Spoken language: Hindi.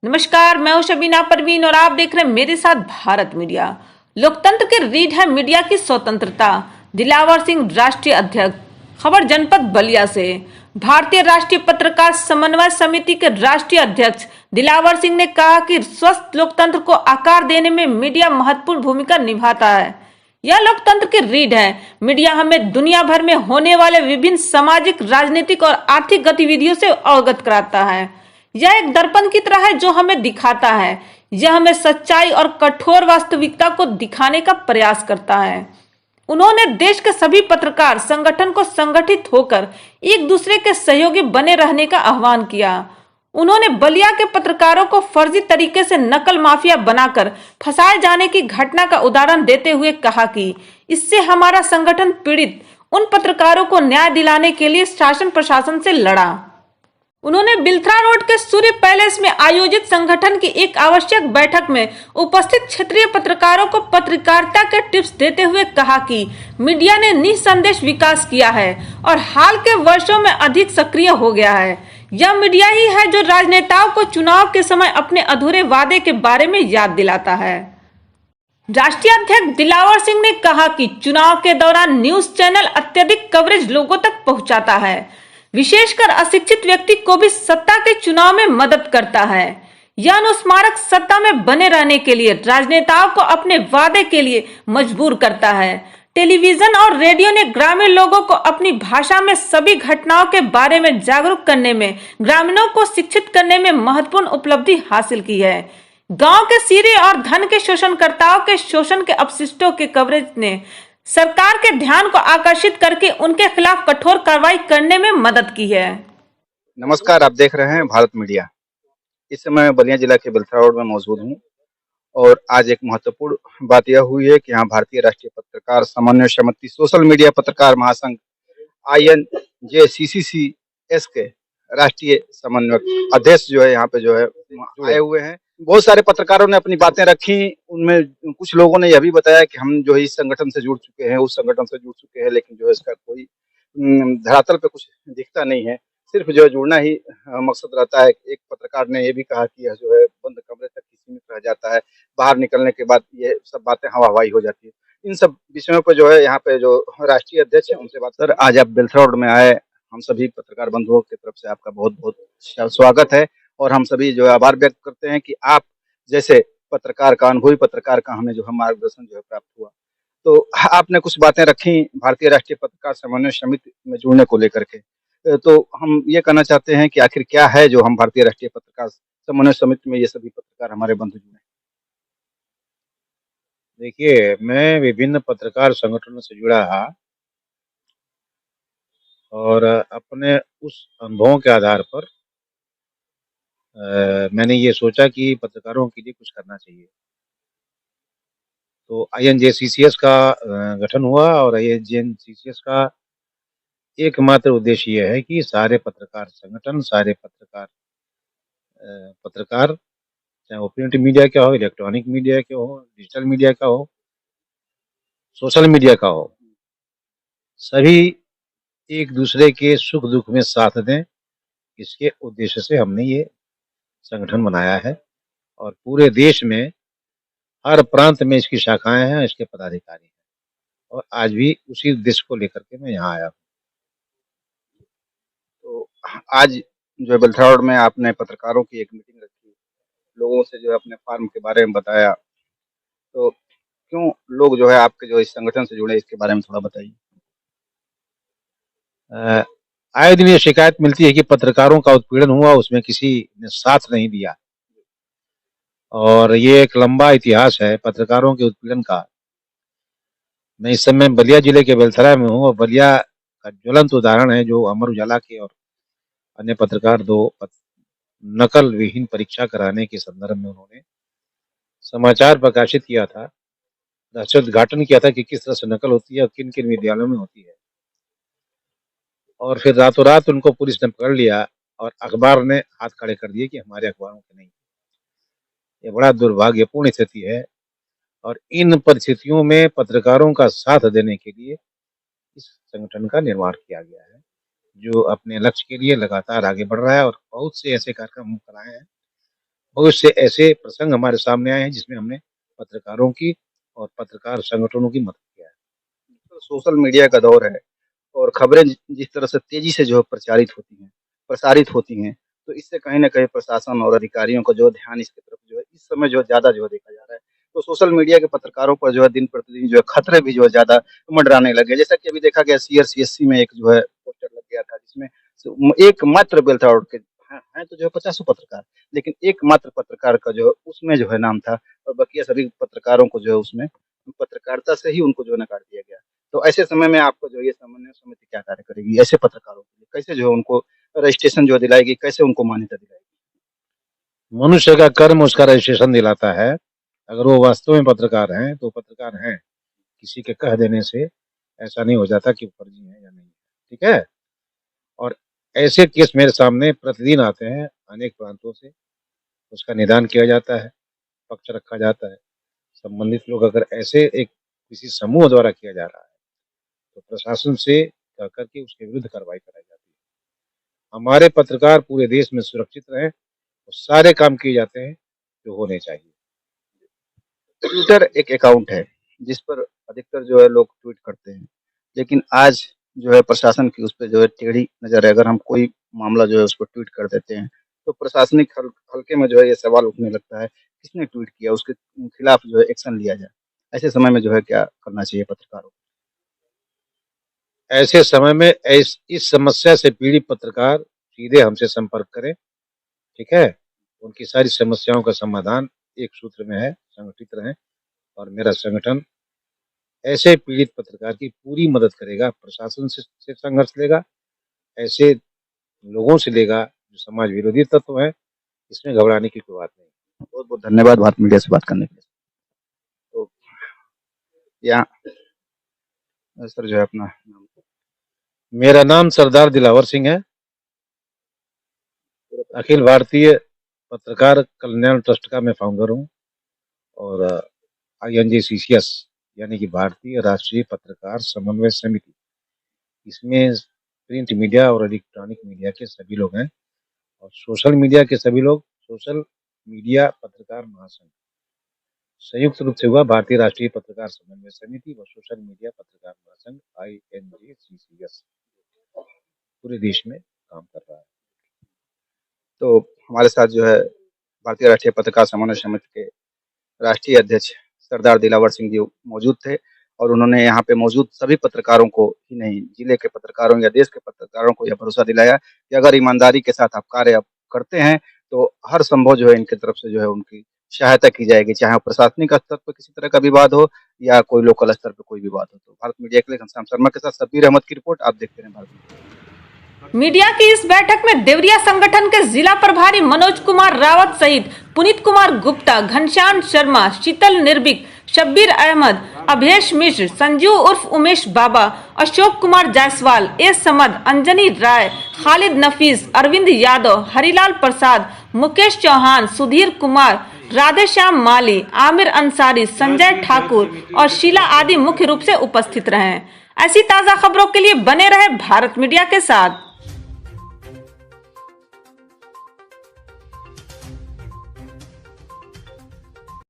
नमस्कार, मैं हूं शबीना परवीन और आप देख रहे हैं मेरे साथ भारत मीडिया। लोकतंत्र की रीढ़ है मीडिया की स्वतंत्रता। दिलावर सिंह, राष्ट्रीय अध्यक्ष। खबर जनपद बलिया से। भारतीय राष्ट्रीय पत्रकार समन्वय समिति के राष्ट्रीय अध्यक्ष दिलावर सिंह ने कहा कि स्वस्थ लोकतंत्र को आकार देने में मीडिया महत्वपूर्ण भूमिका निभाता है। यह लोकतंत्र की रीढ़ है। मीडिया हमें दुनिया भर में होने वाले विभिन्न सामाजिक, राजनीतिक और आर्थिक गतिविधियों से अवगत कराता है। यह एक दर्पण की तरह है जो हमें दिखाता है। यह हमें सच्चाई और कठोर वास्तविकता को दिखाने का प्रयास करता है। उन्होंने देश के सभी पत्रकार संगठन को संगठित होकर एक दूसरे के सहयोगी बने रहने का आह्वान किया। उन्होंने बलिया के पत्रकारों को फर्जी तरीके से नकल माफिया बनाकर फंसाए जाने की घटना का उदाहरण देते हुए कहा कि इससे हमारा संगठन पीड़ित उन पत्रकारों को न्याय दिलाने के लिए शासन प्रशासन से लड़ा। उन्होंने बिल्थरा रोड के सूर्य पैलेस में आयोजित संगठन की एक आवश्यक बैठक में उपस्थित क्षेत्रीय पत्रकारों को पत्रकारिता के टिप्स देते हुए कहा कि मीडिया ने निसंदेह विकास किया है और हाल के वर्षों में अधिक सक्रिय हो गया है। यह मीडिया ही है जो राजनेताओं को चुनाव के समय अपने अधूरे वादे के बारे में याद दिलाता है। राष्ट्रीय अध्यक्ष दिलावर सिंह ने कहा कि चुनाव के दौरान न्यूज चैनल अत्यधिक कवरेज लोगों तक पहुंचाता है, विशेषकर अशिक्षित व्यक्ति को भी सत्ता के चुनाव में मदद करता है। यह अनुस्मारक सत्ता में बने रहने के लिए राजनेताओं को अपने वादे के लिए मजबूर करता है। टेलीविजन और रेडियो ने ग्रामीण लोगों को अपनी भाषा में सभी घटनाओं के बारे में जागरूक करने में, ग्रामीणों को शिक्षित करने में महत्वपूर्ण उपलब्धि हासिल की है। गांव के सीरे और धन के शोषणकर्ताओं के शोषण के अपशिष्टों के कवरेज ने सरकार के ध्यान को आकर्षित करके उनके खिलाफ कठोर कार्रवाई करने में मदद की है। नमस्कार, आप देख रहे हैं भारत मीडिया। इस समय मैं बलिया जिला के बिल्थरा रोड में मौजूद हूं और आज एक महत्वपूर्ण बात यह हुई है कि यहाँ भारतीय राष्ट्रीय पत्रकार समन्वय समिति सोशल मीडिया पत्रकार महासंघ INJCCCS के राष्ट्रीय समन्वयक अध्यक्ष जो है यहाँ पे जो है आए हुए हैं। बहुत सारे पत्रकारों ने अपनी बातें रखी। उनमें कुछ लोगों ने यह भी बताया कि हम जो है इस संगठन से जुड़ चुके हैं, उस संगठन से जुड़ चुके हैं, लेकिन जो है इसका कोई धरातल पे कुछ दिखता नहीं है। सिर्फ जो है जुड़ना ही मकसद रहता है। एक पत्रकार ने ये भी कहा कि यह जो है बंद कमरे तक ही सीमित रह जाता है, बाहर निकलने के बाद ये सब बातें हवा हवाई हो जाती है। इन सब विषयों पर जो है यहाँ पे जो राष्ट्रीय अध्यक्ष है उनसे बात। सर, आज आप बिल्थरा रोड में आए, हम सभी पत्रकार बंधुओं की तरफ से आपका बहुत बहुत स्वागत है और हम सभी जो है आभार व्यक्त करते हैं कि आप जैसे पत्रकार का, अनुभवी पत्रकार का हमें जो है मार्गदर्शन जो है प्राप्त हुआ। तो आपने कुछ बातें रखी भारतीय राष्ट्रीय पत्रकार समन्वय समिति में जुड़ने को लेकर के। तो हम ये कहना चाहते हैं कि आखिर क्या है जो हम भारतीय राष्ट्रीय पत्रकार समन्वय समिति में ये सभी पत्रकार हमारे बंधु जुड़े। देखिए, मैं विभिन्न पत्रकार संगठनों से जुड़ा रहा और अपने उस अनुभवों के आधार पर मैंने ये सोचा कि पत्रकारों के लिए कुछ करना चाहिए। तो INJCCS का गठन हुआ और INJCCS का एकमात्र उद्देश्य ये है कि सारे पत्रकार संगठन, सारे पत्रकार चाहे वो प्रिंट मीडिया का हो, इलेक्ट्रॉनिक मीडिया का हो, डिजिटल मीडिया का हो, सोशल मीडिया का हो, सभी एक दूसरे के सुख दुख में साथ दें। इसके उद्देश्य से हमने ये संगठन बनाया है और पूरे देश में हर प्रांत में इसकी शाखाएं हैं, इसके पदाधिकारी हैं और आज भी उसी उद्देश्य को लेकर के मैं यहाँ आया हूँ। तो आज जो है बिल्थरा रोड में आपने पत्रकारों की एक मीटिंग रखी, लोगों से जो है अपने फार्म के बारे में बताया। तो क्यों लोग जो है आपके जो इस संगठन से जुड़े, इसके बारे में थोड़ा बताइए। आए दिन ये शिकायत मिलती है कि पत्रकारों का उत्पीड़न हुआ, उसमें किसी ने साथ नहीं दिया और ये एक लंबा इतिहास है पत्रकारों के उत्पीड़न का। मैं इस समय बलिया जिले के बेलथरा में हूँ और बलिया का ज्वलंत उदाहरण है जो अमर उजाला के और अन्य पत्रकार दो नकल विहीन परीक्षा कराने के संदर्भ में उन्होंने समाचार प्रकाशित किया था, रहस्य उद्घाटन किया था कि किस तरह से नकल होती है और किन किन विद्यालयों में होती है और फिर रातों रात उनको पुलिस ने पकड़ लिया और अखबार ने हाथ खड़े कर दिए कि हमारे अखबारों के नहीं। ये बड़ा दुर्भाग्यपूर्ण स्थिति है और इन परिस्थितियों में पत्रकारों का साथ देने के लिए इस संगठन का निर्माण किया गया है जो अपने लक्ष्य के लिए लगातार आगे बढ़ रहा है और बहुत से ऐसे कार्यक्रम कराए हैं, और उससे ऐसे प्रसंग हमारे सामने आए हैं जिसमें हमने पत्रकारों की और पत्रकार संगठनों की मदद किया है। तो सोशल मीडिया का दौर है और खबरें जिस तरह से तेजी से जो है प्रसारित होती हैं, तो इससे कहीं न कहीं प्रशासन और अधिकारियों का जो ध्यान इसकी तरफ जो है इस समय जो है ज़्यादा जो है देखा जा रहा है। तो सोशल मीडिया के पत्रकारों पर जो है दिन-प्रतिदिन जो है खतरे भी जो है ज़्यादा मंडराने लगे। जैसा कि अभी देखा गया सीआरसीएससी में एक जो है पोस्टर लग गया था जिसमें एकमात्र बेलथाउड़ के हैं तो जो है पचासों पत्रकार, लेकिन एकमात्र पत्रकार का जो है उसमें जो है नाम था और बाकी सभी पत्रकारों को जो है उसमें पत्रकारिता से ही उनको जो है नकार दिया गया। तो ऐसे समय में आपको जो ये समन्वय समिति क्या कार्य करेगी ऐसे पत्रकारों के लिए? कैसे जो है उनको रजिस्ट्रेशन जो दिलाएगी, कैसे उनको मान्यता दिलाएगी? मनुष्य का कर्म उसका रजिस्ट्रेशन दिलाता है। अगर वो वास्तव में पत्रकार हैं तो पत्रकार हैं। किसी के कह देने से ऐसा नहीं हो जाता कि वो फर्जी है या नहीं है। ठीक है? और ऐसे केस मेरे सामने प्रतिदिन आते हैं अनेक प्रांतों से। उसका निदान किया जाता है, पक्ष रखा जाता है। संबंधित लोग अगर ऐसे एक किसी समूह द्वारा किया जा रहा है तो प्रशासन से कह करके उसके विरुद्ध कार्रवाई कराई जाती है। हमारे पत्रकार पूरे देश में सुरक्षित रहें तो सारे काम किए जाते हैं जो होने चाहिए। ट्विटर एक अकाउंट है जिस पर अधिकतर जो है लोग ट्वीट करते हैं, लेकिन आज जो है प्रशासन की उस पे जो है टेढ़ी नज़र है। अगर हम कोई मामला जो है उस पर ट्वीट कर देते हैं, तो प्रशासनिक हल्के में जो है ये सवाल उठने लगता है, किसने ट्वीट किया? उसके खिलाफ जो है एक्शन लिया जाए। ऐसे समय में जो है क्या करना चाहिए पत्रकारों को? ऐसे समय में इस समस्या से पीड़ित पत्रकार सीधे हमसे संपर्क करें। ठीक है? उनकी सारी समस्याओं का समाधान एक सूत्र में है, संगठित रहें और मेरा संगठन ऐसे पीड़ित पत्रकार की पूरी मदद करेगा। प्रशासन से संघर्ष लेगा, ऐसे लोगों से लेगा जो समाज विरोधी तत्व हैं। इसमें घबराने की कोई बात नहीं। बहुत-बहुत धन्यवाद भारत मीडिया से बात करने के लिए। तो यहाँ सर जो है अपना नाम मेरा नाम सरदार दिलावर सिंह है। अखिल भारतीय पत्रकार कल्याण ट्रस्ट का मैं फाउंडर हूँ और INJCCS यानी कि भारतीय राष्ट्रीय पत्रकार समन्वय समिति, इसमें प्रिंट मीडिया और इलेक्ट्रॉनिक मीडिया के सभी लोग हैं और सोशल मीडिया के सभी लोग सोशल मीडिया पत्रकार महासंघ संयुक्त रूप से हुआ भारतीय राष्ट्रीय पत्रकार समन्वय समिति व सोशल मीडिया पत्रकार महासंघ INJCCS पूरे देश में काम कर रहा है। तो हमारे साथ जो है भारतीय राष्ट्रीय पत्रकार समन्वय समिति के राष्ट्रीय अध्यक्ष सरदार दिलावर सिंह जी मौजूद थे और उन्होंने यहाँ पे मौजूद सभी पत्रकारों को ही नहीं, जिले के पत्रकारों या देश के पत्रकारों को यह भरोसा दिलाया कि अगर ईमानदारी के साथ आप कार्य करते हैं तो हर संभव जो है इनकी तरफ से जो है उनकी सहायता की जाएगी, चाहे वो प्रशासनिक स्तर पर किसी तरह का विवाद हो या कोई लोकल स्तर पर कोई विवाद हो। तो भारत मीडिया के लिए घनश्याम शर्मा के साथ शब्बीर अहमद की रिपोर्ट। आप देखते रहे भारत मीडिया। मीडिया की इस बैठक में देवरिया संगठन के जिला प्रभारी मनोज कुमार रावत सहित पुनीत कुमार गुप्ता, घनश्याम शर्मा, शीतल निर्भीक, शब्बीर अहमद, अभेश मिश्र, संजू उर्फ उमेश बाबा, अशोक कुमार जायसवाल, समद, अंजनी राय, खालिद नफीस, अरविंद यादव, हरिलाल प्रसाद, मुकेश चौहान, सुधीर कुमार, राधेश्याम माली, आमिर अंसारी, संजय ठाकुर और शीला आदि मुख्य रूप से उपस्थित रहे। ऐसी ताजा खबरों के लिए बने रहे भारत मीडिया के साथ।